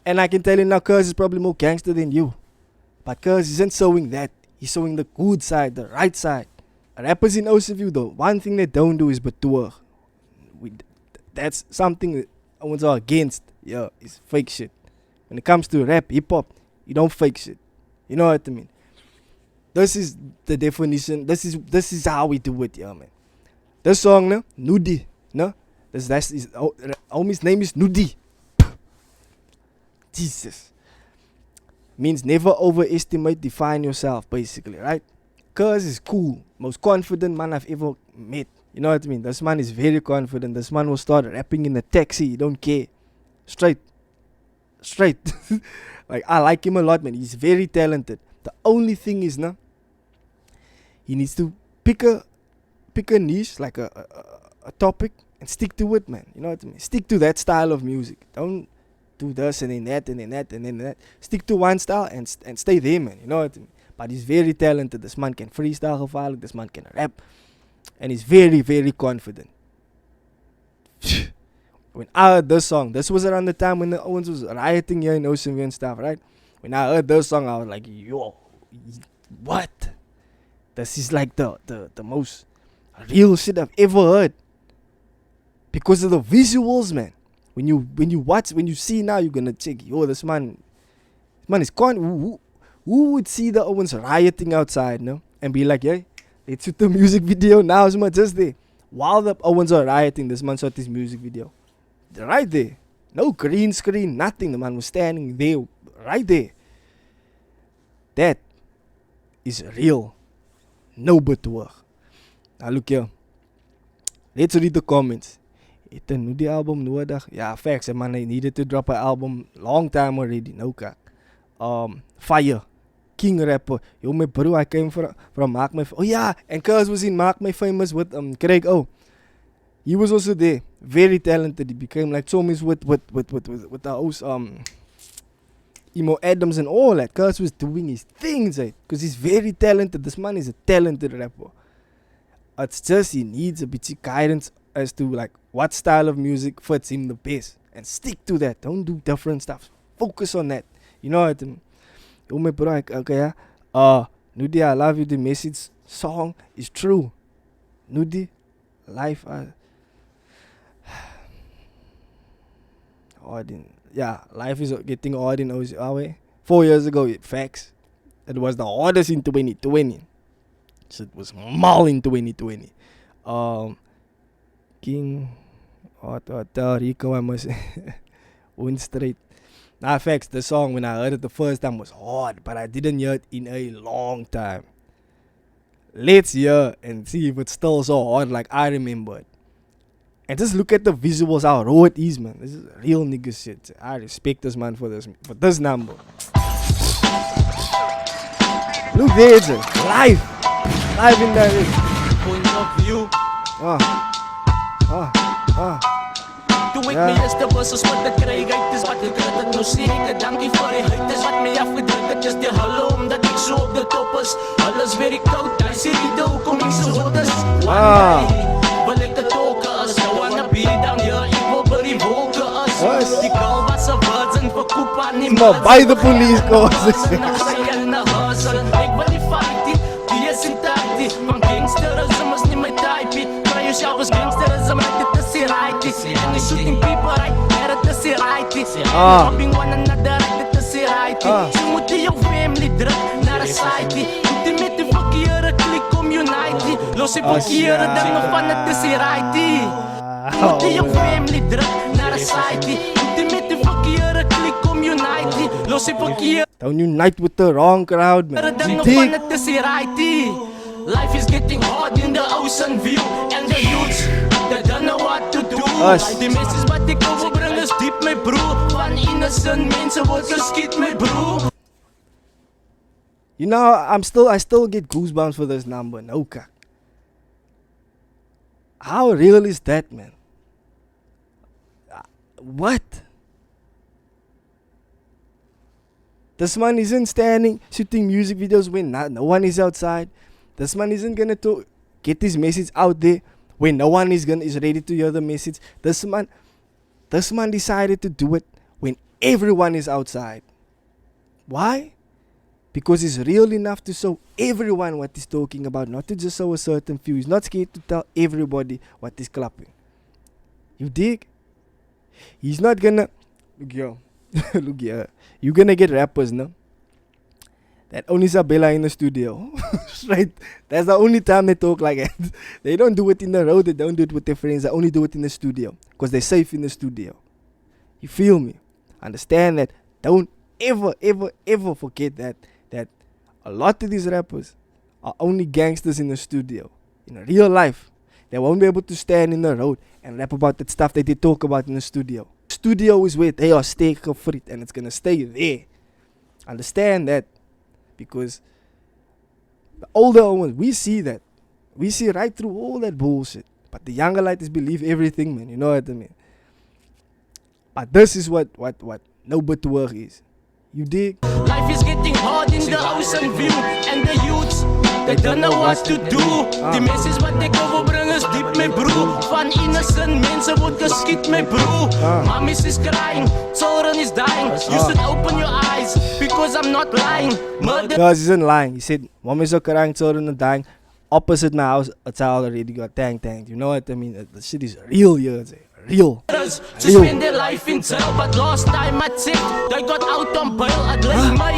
And I can tell you now, Cuz is probably more gangster than you. But Cuz isn't showing that. He's showing the good side, the right side. Rappers in Ocean View, though, one thing they don't do is betour. That's something that I was against. Yeah, it's fake shit. When it comes to rap, hip hop, you don't fake shit. You know what I mean? This is the definition. This is how we do it, yeah, man. This song, no, Nudi, no, that's his homie's name is Nudi. Jesus, means never overestimate, define yourself, basically, right? Cuz is cool, most confident man I've ever met. You know what I mean? This man is very confident. This man will start rapping in the taxi. He don't care. Straight. Like, I like him a lot, man. He's very talented. The only thing is, no, he needs to pick a niche, like a topic, and stick to it, man. You know what I mean? Stick to that style of music. Don't do this and then that and then that and then that. Stick to one style and stay there, man. You know what I mean? But he's very talented. This man can freestyle gevaarlijk. This man can rap. And he's very, very confident. When I heard this song, this was around the time when the Owens was rioting here in Ocean View and stuff, right? When I heard this song, I was like, yo, what? This is like the most real shit I've ever heard. Because of the visuals, man. When you see now, you're gonna check, yo, this man is who would see the Owens rioting outside, no? And be like, yeah, let's shoot the music video now, man, just there. While the Owens are rioting, this man shot his music video. Right there. No green screen, nothing. The man was standing there, right there. That is real. No betoog. Now look here. Let's read the comments. Het 'n Nudi album nodig? Ja, facts. Man, they needed to drop an album long time already. No kak. Fire. King rapper. Yo, my bro, I came from Mark My... Oh yeah, and Cuz was in Mark My Famous with Craig O. He was also there. Very talented. He became like Tommy's with the host, Emo Adams and all that. Cuz was doing his things, because he's very talented. This man is a talented rapper. It's just he needs a bit of guidance as to like what style of music fits him the best. And stick to that. Don't do different stuff. Focus on that. You know what I mean? Oh my bro, okay, Nudi, I love you. The message song is true. Nudi, life, life is getting hard in our way. 4 years ago, facts. It was the hardest in 2020. So it was mal in 2020. King, Rico, I must win straight. Nah, facts, the song when I heard it the first time was hard, but I didn't hear it in a long time. Let's hear and see if it's still so hard like I remembered. And just look at the visuals, how raw it is, man. This is real nigga shit. I respect this man for this number. Look there, it's live in direct. Point of view. Toe ek my eerste busse spit te kry, uit is wat ek het nou sê ek dankie vir die huid is wat my afgedruk het, is die hulle omdat ek so op de top is. Hulle is very koud, hy sê die dou kom ek so hot is. Wil ek te toke is, I wanna be down here, ek wil by die wolke is. Die gal was a virgin vir koep aan die maar by the police goes. Ek wil die fightie, die is in tightie, van gangsterism is nie my typie. Kry jouself as gangsterism, dit is die rightie. And they shooting people right, dit is die rightie. Robbing one another, dit is die rightie. So moet jy jou family druk naar die side. Moet jy met die verkeerde klik om unite. Los die verkeerde dinge van dit is die rightie. Moet jy jou family druk naar die side. Moet jy met die verkeerde klik om unite. Los die verkeerde. Don't unite with the wrong crowd, man. Life is getting hard in the Ocean View, and the youths, they don't know what to do. Die message wat ek overbring is diep, my bro. Van innocent mense word geskiet, my bro. You know, I still get goosebumps for this number. No kak. How real is that, man? What? This man isn't standing shooting music videos when no one is outside. This man isn't gonna get his message out there when no one is ready to hear the message. This man decided to do it when everyone is outside. Why? Because he's real enough to show everyone what he's talking about, not to just show a certain few. He's not scared to tell everybody what he's clapping. You dig? He's not gonna... Look here. Look here. You're gonna get rappers, no? That only Isabella in the studio. Right? That's the only time they talk like that. They don't do it in the road. They don't do it with their friends. They only do it in the studio. Because they're safe in the studio. You feel me? Understand that. Don't ever, ever, ever forget that a lot of these rappers are only gangsters in the studio. In real life, they won't be able to stand in the road and rap about that stuff that they talk about in the studio. Studio is where they are free, and it's gonna stay there. Understand that, because the older ones, we see that. We see right through all that bullshit. But the younger lighters believe everything, man. You know what I mean? But this is what no but work is. You dig? Life is getting hard in the ocean view. And the youths, they don't know what to do. Die message wat ek overbring is diep my broer. Van innocent mense word geskiet my broer. Mommies is crying, children is dying. You should open your eyes, because I'm not lying. Murder. Guys, he isn't lying. He said, mommies are crying, children are dying. Opposite my house, a child already got tanked. You know what I mean? The shit is real here. Real. To spend their life in jail, but last time I checked, they got out on bail. I'd like my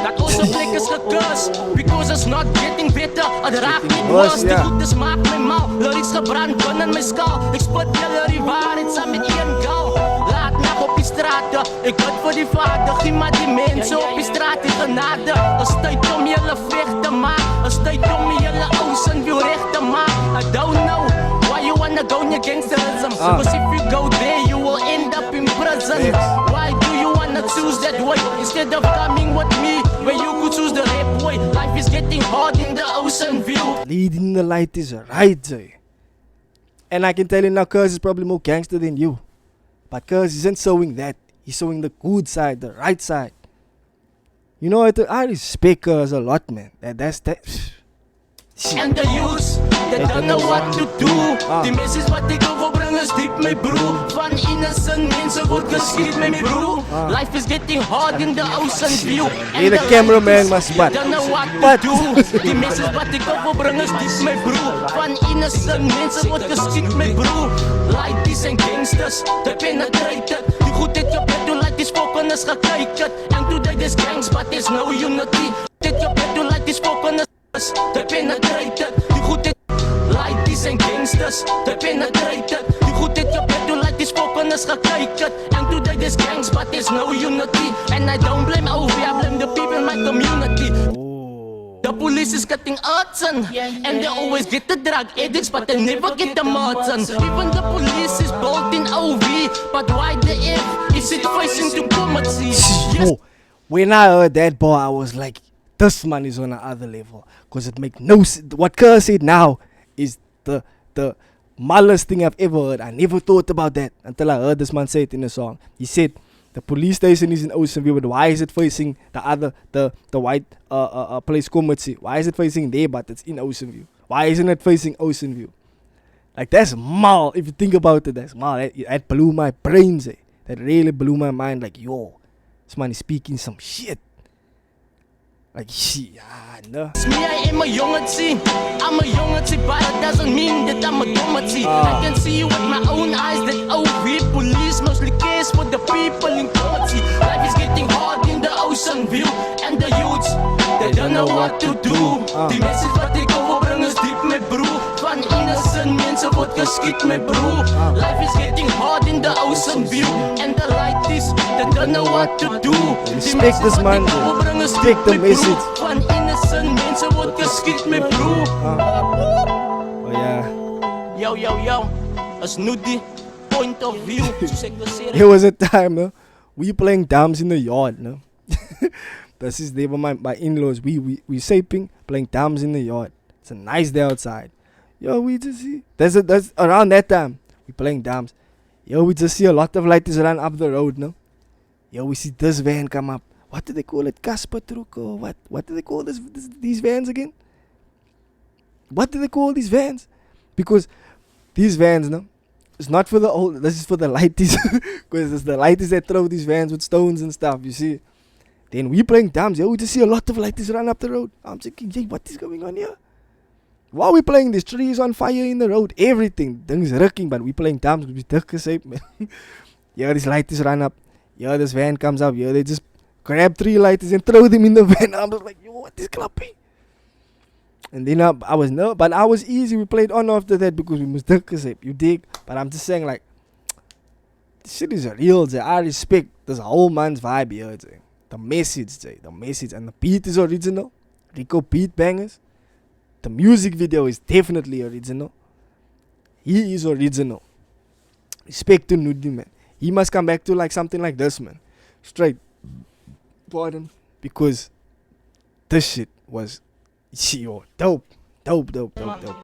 that also plek is gekurs, because it's not getting better. I'd raak net worse. Die goedes maak my mal. Lyrics gebrand binne my skaal. Ek spit julle die waarheid saam met een gal. Laat nag op die strate. Ek bid vir die Vader. Gee maar die mense op die straat die genade. Is tyd om julle veg te maak. Is tyd om julle ocean view reg te maak. I don't know why you wanna go in your gangsterism, because if you go there you will end up in prison. Why do you wanna choose that way instead of coming with me where you could choose the rap way? Life is getting hard in the ocean view. Leading the light is right, Jay. And I can tell you now, Cuz is probably more gangster than you. But Cuz isn't showing that. He's showing the good side, the right side. You know what? I respect Cuz a lot, man. That's that. And the youths, they don't know what to do. Die message wat ek overbring is diep my broer. Van innocent mense word geskiet my broer. Life is getting hard in the ocean view. Hey, the cameraman must spot. Don't know what to do. Die message wat ek overbring is diep my broer. Van innocent mense word geskiet my broer. Like these and gangsters, they penetrated. Die goed het jou bed toe like die spoken is gekyk het. And today there's gangs but there's no unity. Het jou bed toe like die spoken is. They penetrated, die goed het like these and gangsters. They penetrated, die goed het jou bed toe like die spoken is gekyk het. And today there's gangs but there's no unity. And I don't blame OV, I blame the people in my community. The police is cutting arson, and they always get the drug addicts, but they never get the martin. Even the police is bold in OV, but why the F is it facing to comedy? Yes. When I heard that, boy, I was like, this man is on another level. Because it makes no sense. What Kerr said now is the mildest thing I've ever heard. I never thought about that until I heard this man say it in a song. He said the police station is in Ocean View, but why is it facing the white place Kommetsi? Why is it facing there, but it's in Ocean View? Why isn't it facing Ocean View? Like, that's mal. If you think about it, that's mal. That blew my brains. That really blew my mind. Like, yo, this man is speaking some shit. Like, shit, no. Me, I am a youngetje. I'm a youngetje, but it doesn't mean that I'm a dummetje. I can see with my own eyes that OV police mostly cares for the people in poverty. Life is getting hard in the ocean view, and the youths, they don't know what to do. Die message wat ek overbring is diep my broer. Van innocent mense word geskiet my broer. Life is getting hard in the ocean view, and the lighties, they don't know what to do. Respect this man, respect the message. Van innocent mense word geskiet my broer. Oh yeah. Yo, as Nudie, point of view. There was a time, no, we playing dams in the yard, no. This is there by my in-laws. We saping, playing dams in the yard. It's a nice day outside. Yo, we just see that's around that time we playing dams. Yo, we just see a lot of lighters run up the road, no. Yo, we see this van come up. What do they call it? Casper truck or what? What do they call these vans again? What do they call these vans? Because these vans, no, it's not for the old. This is for the lighties, because it's the lighties that throw these vans with stones and stuff. You see. Then we playing drums. Yeah, we just see a lot of lighties run up the road. I'm thinking, hey, what is going on here? While we playing, this tree is on fire in the road. Everything, things rocking, but we playing drums. We dikke safe, man. Yeah, these lighties run up. Yeah, this van comes up. Yeah, they just grab 3 lighties and throw them in the van. I'm just like, yo, what is clapping? And then I was no, but I was easy. We played on after that because we must dikke safe. You dig? But I'm just saying, like, this shit is real. Jay. I respect this whole man's vibe here. Jay. The message, Jay. The message, and the beat is original. Rico beat bangers. The music video is definitely original. He is original. Respect to Nudie, man. He must come back to like something like this, man. Straight. Pardon. Because this shit was, yo, dope. Dope.